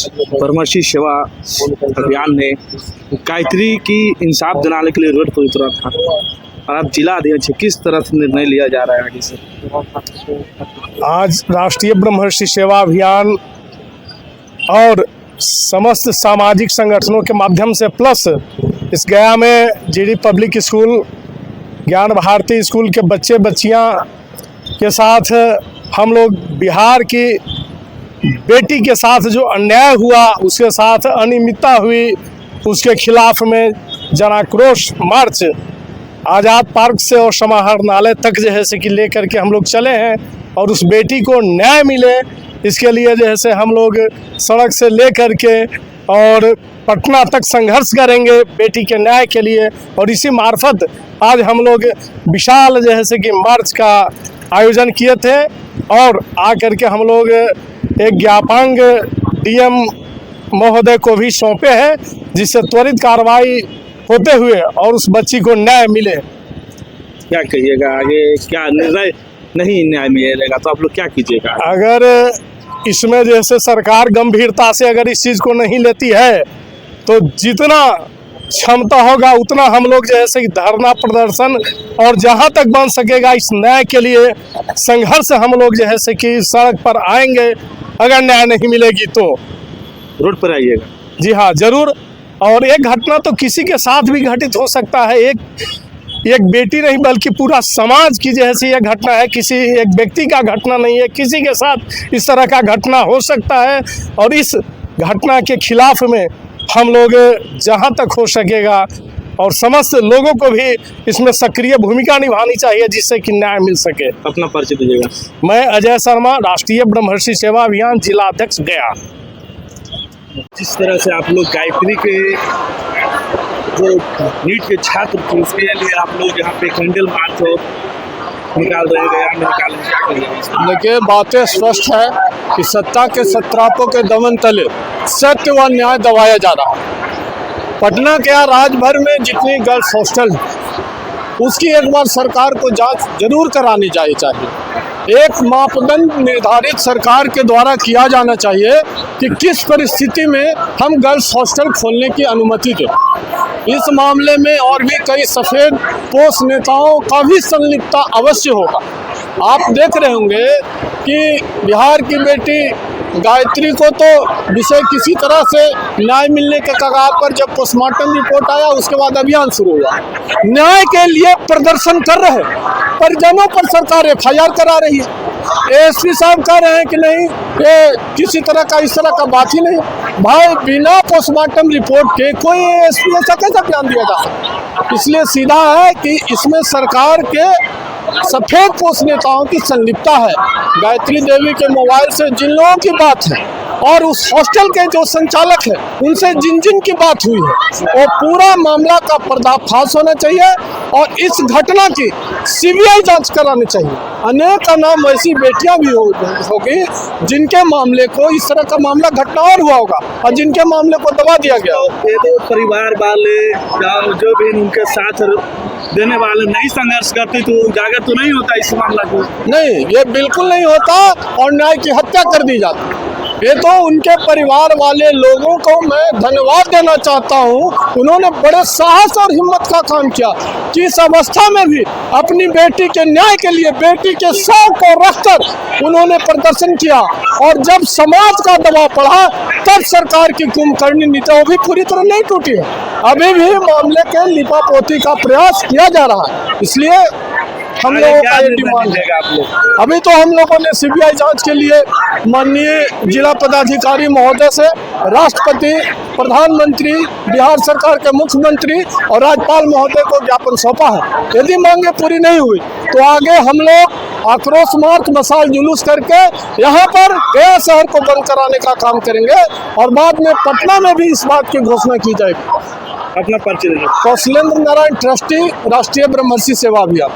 ब्रह्मर्षि सेवा अभियान ने गायत्री की इंसाफ दिलाने के लिए रोड पर उतरा था। और आप जिला अध्यक्ष, किस तरह से निर्णय लिया जा रहा है आगे से? आज राष्ट्रीय ब्रह्मर्षि सेवा अभियान और समस्त सामाजिक संगठनों के माध्यम से प्लस इस गया में जीडी पब्लिक स्कूल, ज्ञान भारती स्कूल के बच्चे बच्चियां के साथ हम लोग बिहार की बेटी के साथ जो अन्याय हुआ, उसके साथ अनियमितता हुई, उसके खिलाफ में जनाक्रोश मार्च आज़ाद पार्क से और समाहरणालय तक जो है से कि लेकर के हम लोग चले हैं। और उस बेटी को न्याय मिले, इसके लिए जो है से हम लोग सड़क से लेकर के और पटना तक संघर्ष करेंगे बेटी के न्याय के लिए। और इसी मार्फत आज हम लोग विशाल जो है से कि मार्च का आयोजन किए थे और आकर के हम लोग एक ज्ञापन डीएम महोदय को भी सौंपे हैं, जिससे त्वरित कार्रवाई होते हुए और उस बच्ची को न्याय मिले। क्या कहिएगा आगे, क्या निर्णय नहीं न्याय मिलेगा तो आप लोग क्या कीजिएगा? अगर इसमें जैसे सरकार गंभीरता से अगर इस चीज़ को नहीं लेती है तो जितना क्षमता होगा उतना हम लोग जैसे कि धरना प्रदर्शन और जहां तक बन सकेगा इस न्याय के लिए संघर्ष हम लोग जैसे कि सड़क पर आएंगे। अगर न्याय नहीं मिलेगी तो रोड पर आइएगा। जी हाँ, जरूर। और एक घटना तो किसी के साथ भी घटित हो सकता है, एक बेटी नहीं बल्कि पूरा समाज की जैसी यह घटना है, किसी एक व्यक्ति का घटना नहीं है, किसी के साथ इस तरह का घटना हो सकता है। और इस घटना के खिलाफ में हम लोग जहां तक हो सकेगा और समस्त लोगों को भी इसमें सक्रिय भूमिका निभानी चाहिए जिससे कि न्याय मिल सके। अपना परिचय दीजिएगा। मैं अजय शर्मा, राष्ट्रीय ब्रह्मर्षि सेवा अभियान जिला अध्यक्ष गया। जिस तरह से आप लोग गायत्री के जो नीट के छात्र थे उसके लिए आप लोग यहाँ पे कैंडल मार्च निकाल रहे हैं, गया में निकाल रहे हैं। देखिए, बातें स्पष्ट है कि सत्ता के सत्रापों के दमन तले सत्य व न्याय दबाया जा रहा है। पटना के राज्य भर में जितनी गर्ल्स हॉस्टल है उसकी एक बार सरकार को जांच जरूर करानी चाहिए। एक मापदंड निर्धारित सरकार के द्वारा किया जाना चाहिए कि किस परिस्थिति में हम गर्ल्स हॉस्टल खोलने की अनुमति दें। इस मामले में और भी कई सफ़ेद पोस्ट नेताओं का भी संलिप्तता अवश्य होगा। आप देख रहे होंगे कि बिहार की बेटी गायत्री को तो विषय किसी तरह से न्याय मिलने के कगार पर जब पोस्टमार्टम रिपोर्ट आया उसके बाद अभियान शुरू हुआ। न्याय के लिए प्रदर्शन कर रहे परिजनों पर सरकार FIR करा रही है। एसपी साहब कह रहे हैं कि नहीं, ये किसी तरह का इस तरह का बात ही नहीं। भाई, बिना पोस्टमार्टम रिपोर्ट के कोई एसपी ऐसा कैसा बयान दिया जा सकता? इसलिए सीधा है कि इसमें सरकार के सफेद पोस्ट नेताओं की संलिप्तता है। गायत्री देवी के मोबाइल से जिन लोगों की बात है और उस हॉस्टल के जो संचालक है उनसे जिन जिन की बात हुई है वो पूरा मामला का पर्दाफाश होना चाहिए और इस घटना की CBI जांच करानी चाहिए। अनेक नाम ऐसी बेटियां भी होगी जिनके मामले को इस तरह का मामला घटना और हुआ होगा और जिनके मामले को दबा दिया गया। ये तो परिवार वाले जो भी उनके साथ देने वाले नहीं संघर्ष करते तो उजागर तो नहीं होता इस मामला को? नहीं, ये बिल्कुल नहीं होता और न्याय की हत्या कर दी जाती। ये तो उनके परिवार वाले लोगों को मैं धन्यवाद देना चाहता हूँ। उन्होंने बड़े साहस और हिम्मत का काम किया कि इस अवस्था में भी अपनी बेटी के न्याय के लिए बेटी के शौक को रखकर उन्होंने प्रदर्शन किया। और जब समाज का दबाव पड़ा तब सरकार की कुंभकर्णी नीति वो भी पूरी तरह नहीं टूटी है। अभी भी मामले के लिपापोती का प्रयास किया जा रहा है। इसलिए हम लोगों का ये डिमांड है। अभी तो हम लोगों ने CBI जांच के लिए माननीय जिला पदाधिकारी महोदय से राष्ट्रपति, प्रधानमंत्री, बिहार सरकार के मुख्यमंत्री और राज्यपाल महोदय को ज्ञापन सौंपा है। यदि मांगे पूरी नहीं हुई तो आगे हम लोग आक्रोश मार्च, मशाल जुलूस करके यहाँ पर गया शहर को बंद कराने का काम करेंगे और बाद में पटना में भी इस बात की घोषणा की जाएगी। अपना परिचय। कौशलेंद्र नारायण, ट्रस्टी, राष्ट्रीय ब्रह्मर्षि सेवा अभियान।